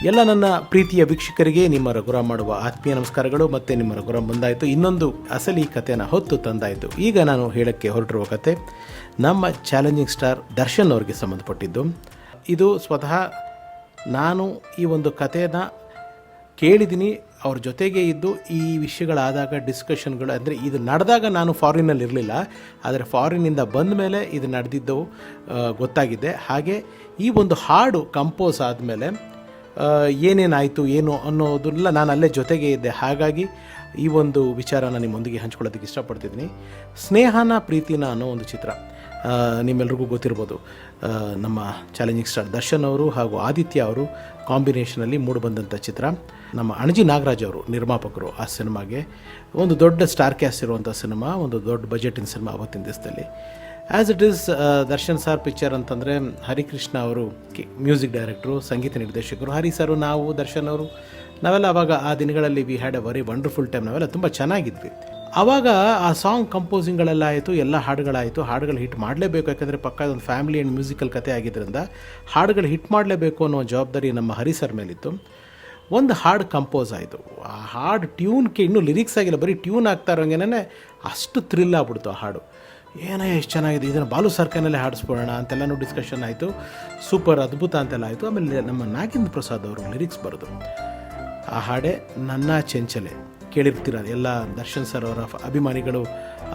ಎಲ್ಲ ನನ್ನ ಪ್ರೀತಿಯ ವೀಕ್ಷಕರಿಗೆ ನಿಮ್ಮ ರಘುರಾಮ್ ಮಾಡುವ ಆತ್ಮೀಯ ನಮಸ್ಕಾರಗಳು. ಮತ್ತು ನಿಮ್ಮ ರಘುರಾಮ್ ಬಂದಾಯಿತು, ಇನ್ನೊಂದು ಅಸಲಿ ಕಥೆನ ಹೊತ್ತು ತಂದಾಯಿತು. ಈಗ ನಾನು ಹೇಳೋಕ್ಕೆ ಹೊರಟಿರುವ ಕತೆ ನಮ್ಮ ಚಾಲೆಂಜಿಂಗ್ ಸ್ಟಾರ್ ದರ್ಶನ್ ಅವ್ರಿಗೆ ಸಂಬಂಧಪಟ್ಟಿದ್ದು. ಇದು ಸ್ವತಃ ನಾನು ಈ ಒಂದು ಕಥೆನ ಕೇಳಿದ್ದೀನಿ, ಅವ್ರ ಜೊತೆಗೆ ಇದ್ದು ಈ ವಿಷಯಗಳಾದಾಗ ಡಿಸ್ಕಷನ್ಗಳು, ಅಂದರೆ ಇದು ನಡೆದಾಗ ನಾನು ಫಾರಿನಲ್ಲಿ ಇರಲಿಲ್ಲ, ಆದರೆ ಫಾರಿನಿಂದ ಬಂದ ಮೇಲೆ ಇದು ನಡೆದಿದ್ದವು ಗೊತ್ತಾಗಿದೆ. ಹಾಗೆ ಈ ಒಂದು ಹಾಡು ಕಂಪೋಸ್ ಆದಮೇಲೆ ಏನೇನಾಯಿತು ಏನು ಅನ್ನೋದನ್ನೆಲ್ಲ ನಾನು ಅಲ್ಲೇ ಜೊತೆಗೆ ಇದ್ದೆ. ಹಾಗಾಗಿ ಈ ಒಂದು ವಿಚಾರನ ನಿಮ್ಮೊಂದಿಗೆ ಹಂಚ್ಕೊಳ್ಳೋದಕ್ಕೆ ಇಷ್ಟಪಡ್ತಿದ್ದೀನಿ. ಸ್ನೇಹನ ಪ್ರೀತಿನ ಅನ್ನೋ ಒಂದು ಚಿತ್ರ ನಿಮ್ಮೆಲ್ರಿಗೂ ಗೊತ್ತಿರ್ಬೋದು. ನಮ್ಮ ಚಾಲೆಂಜಿಂಗ್ ಸ್ಟಾರ್ ದರ್ಶನ್ ಅವರು ಹಾಗೂ ಆದಿತ್ಯ ಅವರು ಕಾಂಬಿನೇಷನಲ್ಲಿ ಮೂಡಿಬಂದಂಥ ಚಿತ್ರ. ನಮ್ಮ ಅಣಜಿ ನಾಗರಾಜ್ ಅವರು ನಿರ್ಮಾಪಕರು. ಆ ಸಿನಿಮಾಗೆ ಒಂದು ದೊಡ್ಡ ಸ್ಟಾರ್ ಕ್ಯಾಸ್ಟ್ ಇರುವಂಥ ಸಿನಿಮಾ, ಒಂದು ದೊಡ್ಡ ಬಜೆಟಿನ ಸಿನಿಮಾ ಅವತ್ತಿನ ದಿವಸದಲ್ಲಿ. As it is Darshan sir picture ಅಂತಂದರೆ ಹರಿಕೃಷ್ಣ ಅವರು ಮ್ಯೂಸಿಕ್ ಡೈರೆಕ್ಟ್ರು, ಸಂಗೀತ ನಿರ್ದೇಶಕರು. ಹರಿ ಸರು, ನಾವು, ದರ್ಶನ್ ಅವರು ನಾವೆಲ್ಲ ಆವಾಗ ಆ ದಿನಗಳಲ್ಲಿ we had a very wonderful time. ನಾವೆಲ್ಲ ತುಂಬ ಚೆನ್ನಾಗಿದ್ವಿ. ಆವಾಗ ಆ ಸಾಂಗ್ ಕಂಪೋಸಿಂಗ್ಗಳೆಲ್ಲ ಆಯಿತು, ಎಲ್ಲ ಹಾಡುಗಳಾಯಿತು. ಹಾಡುಗಳು ಹಿಟ್ ಮಾಡಲೇಬೇಕು, ಯಾಕಂದರೆ ಪಕ್ಕ ಒಂದು ಫ್ಯಾಮಿಲಿ ಆ್ಯಂಡ್ ಮ್ಯೂಸಿಕಲ್ ಕತೆ ಆಗಿದ್ದರಿಂದ ಹಾಡುಗಳು ಹಿಟ್ ಮಾಡಲೇಬೇಕು ಅನ್ನೋ ಜವಾಬ್ದಾರಿ ನಮ್ಮ ಹರಿ ಸರ್ ಮೇಲಿತ್ತು. ಒಂದು ಹಾಡು ಕಂಪೋಸ್ ಆಯಿತು. ಆ ಹಾಡು ಟ್ಯೂನ್ಗೆ ಇನ್ನೂ ಲಿರಿಕ್ಸ್ ಆಗಿಲ್ಲ, ಬರೀ ಟ್ಯೂನ್ ಆಗ್ತಾ ಇರೋಂಗೇನೆ ಅಷ್ಟು ಥ್ರಿಲ್ ಆಗ್ಬಿಡ್ತು ಆ ಹಾಡು. ಏನೋ ಎಷ್ಟು ಚೆನ್ನಾಗಿದೆ, ಇದನ್ನು ಬಾಲು ಸರ್ಕನಲ್ಲೇ ಹಾಡಿಸ್ಬೋಣ ಅಂತೆಲ್ಲನೂ ಡಿಸ್ಕಷನ್ ಆಯಿತು. ಸೂಪರ್ ಅದ್ಭುತ ಅಂತೆಲ್ಲ ಆಯಿತು. ಆಮೇಲೆ ನಮ್ಮ ನಾಗೇಂದ್ರ ಪ್ರಸಾದ್ ಅವರು ಲಿರಿಕ್ಸ್ ಬರೆದು ಆ ಹಾಡೆ ನನ್ನ ಚೆಂಚಲೆ ಕೇಳಿರ್ತೀರ, ಎಲ್ಲ ದರ್ಶನ್ ಸರ್ ಅವರ ಅಭಿಮಾನಿಗಳು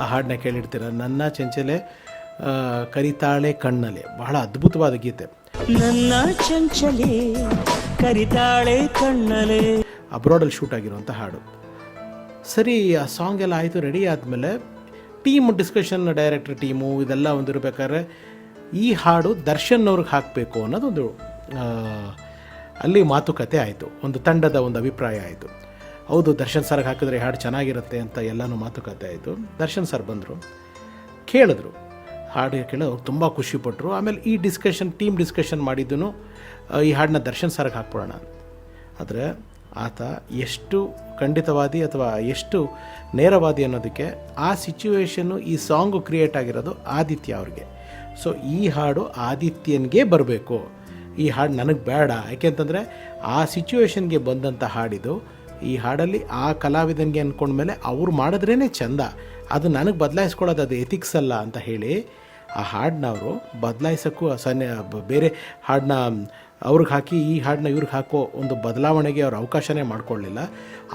ಆ ಹಾಡನ್ನ ಕೇಳಿರ್ತೀರ. ನನ್ನ ಚೆಂಚಲೆ ಕರಿತಾಳೆ ಕಣ್ಣಲೆ, ಬಹಳ ಅದ್ಭುತವಾದ ಗೀತೆ. ನನ್ನ ಚಂಚಲೆ ಕರಿತಾಳೆ ಕಣ್ಣಲೆ, ಅಬ್ರಾಡಲ್ಲಿ ಶೂಟ್ ಆಗಿರುವಂಥ ಹಾಡು. ಸರಿ, ಆ ಸಾಂಗ್ ಎಲ್ಲ ಆಯಿತು, ರೆಡಿ ಆದಮೇಲೆ ಟೀಮ್ ಡಿಸ್ಕಷನ್, ಡೈರೆಕ್ಟರ್ ಟೀಮು ಇದೆಲ್ಲ ಒಂದು ಇರಬೇಕಾದ್ರೆ ಈ ಹಾಡು ದರ್ಶನ್ ಅವ್ರಿಗೆ ಹಾಕಬೇಕು ಅನ್ನೋದೊಂದು ಅಲ್ಲಿ ಮಾತುಕತೆ ಆಯಿತು. ಒಂದು ತಂಡದ ಒಂದು ಅಭಿಪ್ರಾಯ ಆಯಿತು. ಹೌದು, ದರ್ಶನ್ ಸರ್ಗೆ ಹಾಕಿದ್ರೆ ಹಾಡು ಚೆನ್ನಾಗಿರುತ್ತೆ ಅಂತ ಎಲ್ಲನೂ ಮಾತುಕತೆ ಆಯಿತು. ದರ್ಶನ್ ಸರ್ ಬಂದರು, ಕೇಳಿದ್ರು, ಹಾಡು ಕೇಳೋ ಅವ್ರು ತುಂಬ ಖುಷಿಪಟ್ಟರು. ಆಮೇಲೆ ಈ ಡಿಸ್ಕಷನ್, ಟೀಮ್ ಡಿಸ್ಕಷನ್ ಮಾಡಿದ್ದೂ ಈ ಹಾಡನ್ನ ದರ್ಶನ್ ಸರ್ಗೆ ಹಾಕ್ಬಿಡೋಣ. ಆದರೆ ಆತ ಎಷ್ಟು ಖಂಡಿತವಾದಿ ಅಥವಾ ಎಷ್ಟು ನೇರವಾದಿ ಅನ್ನೋದಕ್ಕೆ ಆ ಸಿಚುವೇಶನ್ನು, ಈ ಸಾಂಗು ಕ್ರಿಯೇಟ್ ಆಗಿರೋದು ಆದಿತ್ಯ ಅವ್ರಿಗೆ. ಸೊ ಈ ಹಾಡು ಆದಿತ್ಯನಿಗೆ ಬರಬೇಕು, ಈ ಹಾಡು ನನಗೆ ಬೇಡ. ಯಾಕೆಂತಂದರೆ ಆ ಸಿಚುವೇಶನ್ಗೆ ಬಂದಂಥ ಹಾಡಿದು. ಈ ಹಾಡಲ್ಲಿ ಆ ಕಲಾವಿದನಿಗೆ ಅಂದ್ಕೊಂಡ್ಮೇಲೆ ಅವ್ರು ಮಾಡಿದ್ರೇ ಚೆಂದ, ಅದು ನನಗೆ ಬದಲಾಯಿಸ್ಕೊಳ್ಳೋದು ಅದು ಎಥಿಕ್ಸ್ ಅಲ್ಲ ಅಂತ ಹೇಳಿ ಆ ಹಾಡನ್ನ ಅವರು ಬದಲಾಯಿಸೋಕ್ಕೂ ಬೇರೆ ಹಾಡನ್ನ ಅವ್ರಿಗೆ ಹಾಕಿ ಈ ಹಾಡನ್ನ ಇವ್ರಿಗೆ ಹಾಕೋ ಒಂದು ಬದಲಾವಣೆಗೆ ಅವ್ರು ಅವಕಾಶನೇ ಮಾಡಿಕೊಳ್ಳಲಿಲ್ಲ.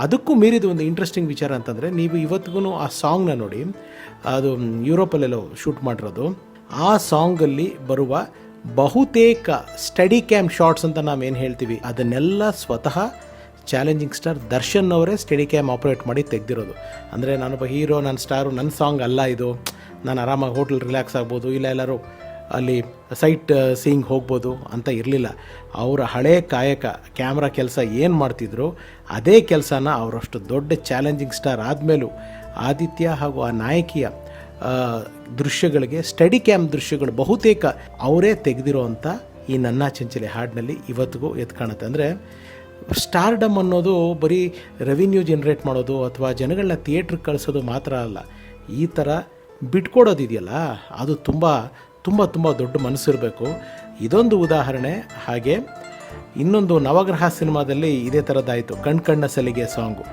ಅದಕ್ಕೂ ಮೀರಿದ ಒಂದು ಇಂಟ್ರೆಸ್ಟಿಂಗ್ ವಿಚಾರ ಅಂತಂದರೆ, ನೀವು ಇವತ್ತಿಗೂ ಆ ಸಾಂಗ್ನ ನೋಡಿ, ಅದು ಯುರೋಪಲ್ಲೆಲ್ಲೋ ಶೂಟ್ ಮಾಡಿರೋದು. ಆ ಸಾಂಗಲ್ಲಿ ಬರುವ ಬಹುತೇಕ ಸ್ಟಡಿ ಕ್ಯಾಮ್ ಶಾಟ್ಸ್ ಅಂತ ನಾವೇನು ಹೇಳ್ತೀವಿ, ಅದನ್ನೆಲ್ಲ ಸ್ವತಃ ಚಾಲೆಂಜಿಂಗ್ ಸ್ಟಾರ್ ದರ್ಶನ್ ಅವರೇ ಸ್ಟಡಿ ಕ್ಯಾಮ್ ಆಪ್ರೇಟ್ ಮಾಡಿ ತೆಗೆದಿರೋದು. ಅಂದರೆ ನಾನೊಬ್ಬ ಹೀರೋ, ನನ್ನ ಸ್ಟಾರು, ನನ್ನ ಸಾಂಗ್ ಅಲ್ಲ ಇದು, ನಾನು ಆರಾಮಾಗಿ ಹೋಟೆಲ್ ರಿಲ್ಯಾಕ್ಸ್ ಆಗ್ಬೋದು, ಇಲ್ಲ ಎಲ್ಲರೂ ಅಲ್ಲಿ ಸೈಟ್ ಸೀಯಿಂಗ್ ಹೋಗ್ಬೋದು ಅಂತ ಇರಲಿಲ್ಲ. ಅವರ ಹಳೇ ಕಾಯಕ ಕ್ಯಾಮ್ರಾ ಕೆಲಸ ಏನು ಮಾಡ್ತಿದ್ರು ಅದೇ ಕೆಲಸನ ಅವರಷ್ಟು ದೊಡ್ಡ ಚಾಲೆಂಜಿಂಗ್ ಸ್ಟಾರ್ ಆದಮೇಲೂ ಆದಿತ್ಯ ಹಾಗೂ ಆ ನಾಯಕಿಯ ದೃಶ್ಯಗಳಿಗೆ ಸ್ಟಡಿ ಕ್ಯಾಮ್ ದೃಶ್ಯಗಳು ಬಹುತೇಕ ಅವರೇ ತೆಗೆದಿರೋ ಅಂಥ ಈ ನನ್ನ ಚೆಂಚಲೆ ಹಾಡಿನಲ್ಲಿ ಇವತ್ತಿಗೂ ಎದ್ದು ಕಾಣುತ್ತೆ. ಅಂದರೆ ಸ್ಟಾರ್ಡಮ್ ಅನ್ನೋದು ಬರೀ ರೆವಿನ್ಯೂ ಜನ್ರೇಟ್ ಮಾಡೋದು ಅಥವಾ ಜನಗಳನ್ನ ಥಿಯೇಟ್ರಿಗೆ ಕಳಿಸೋದು ಮಾತ್ರ ಅಲ್ಲ, ಈ ಥರ ಬಿಟ್ಕೊಡೋದಿದೆಯಲ್ಲ, ಅದು ತುಂಬ ತುಂಬ ತುಂಬ ದೊಡ್ಡ ಮನಸ್ಸಿರಬೇಕು. ಇದೊಂದು ಉದಾಹರಣೆ. ಹಾಗೆ ಇನ್ನೊಂದು ನವಗ್ರಹ ಸಿನಿಮಾದಲ್ಲಿ ಇದೇ ಥರದ್ದಾಯಿತು, ಕಣ್ಣ ಸಲಿಗೆ ಸಾಂಗು.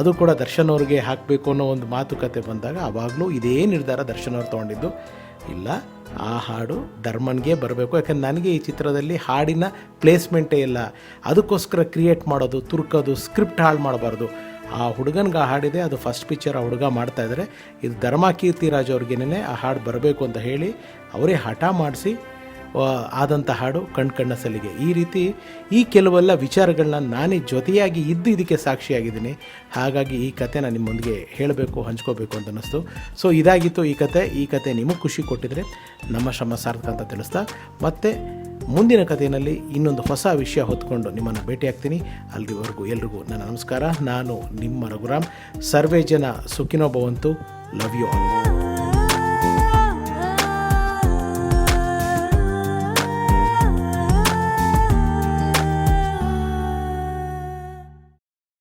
ಅದು ಕೂಡ ದರ್ಶನ್ ಅವ್ರಿಗೆ ಹಾಕಬೇಕು ಅನ್ನೋ ಒಂದು ಮಾತುಕತೆ ಬಂದಾಗ ಆವಾಗಲೂ ಇದೇ ನಿರ್ಧಾರ ದರ್ಶನ್ ಅವ್ರು ತೊಗೊಂಡಿದ್ದು. ಇಲ್ಲ, ಆ ಹಾಡು ಧರ್ಮನ್ಗೆ ಬರಬೇಕು, ಯಾಕಂದ್ರೆ ನನಗೆ ಈ ಚಿತ್ರದಲ್ಲಿ ಹಾಡಿನ ಪ್ಲೇಸ್ಮೆಂಟೇ ಇಲ್ಲ, ಅದಕ್ಕೋಸ್ಕರ ಕ್ರಿಯೇಟ್ ಮಾಡೋದು, ತುರ್ಕೋದು, ಸ್ಕ್ರಿಪ್ಟ್ ಹಾಳು ಮಾಡಬಾರ್ದು. ಆ ಹುಡುಗನಿಗೆ ಆ ಹಾಡಿದೆ, ಅದು ಫಸ್ಟ್ ಪಿಕ್ಚರ್ ಆ ಹುಡುಗ ಮಾಡ್ತಾಯಿದ್ದಾರೆ, ಇದು ಧರ್ಮ ಕೀರ್ತಿರಾಜ್ ಅವ್ರಿಗೇನೆ ಆ ಹಾಡು ಬರಬೇಕು ಅಂತ ಹೇಳಿ ಅವರೇ ಹಠ ಮಾಡಿಸಿ ಆದಂಥ ಹಾಡು ಕಣ್ಣ ಸಲಿಗೆ. ಈ ರೀತಿ ಈ ಕೆಲವೆಲ್ಲ ವಿಚಾರಗಳನ್ನ ನಾನೇ ಜೊತೆಯಾಗಿ ಇದ್ದು ಇದಕ್ಕೆ ಸಾಕ್ಷಿಯಾಗಿದ್ದೀನಿ. ಹಾಗಾಗಿ ಈ ಕಥೆನ ನಿಮ್ಮೊಂದಿಗೆ ಹೇಳಬೇಕು, ಹಂಚ್ಕೋಬೇಕು ಅಂತ ಅನ್ನಿಸ್ತು. ಸೊ ಇದಾಗಿತ್ತು ಈ ಕತೆ ನಿಮಗೆ ಖುಷಿ ಕೊಟ್ಟಿದ್ರೆ ನಮ್ಮ ಶ್ರಮ ಸಾರ್ಥಕ ಅಂತ ತಿಳಿಸ್ತಾ, ಮತ್ತು ಮುಂದಿನ ಕಥೆಯಲ್ಲಿ ಇನ್ನೊಂದು ಹೊಸ ವಿಷಯ ಹೊತ್ಕೊಂಡು ನಿಮ್ಮನ್ನು ಭೇಟಿಯಾಗ್ತೀನಿ. ಅಲ್ಲಿವರೆಗೂ ಎಲ್ರಿಗೂ ನನ್ನ ನಮಸ್ಕಾರ. ನಾನು ನಿಮ್ಮ ರಘುರಾಮ್. ಸರ್ವೇ ಜನ ಸುಖಿನೋ ಭವಂತು. Love you all.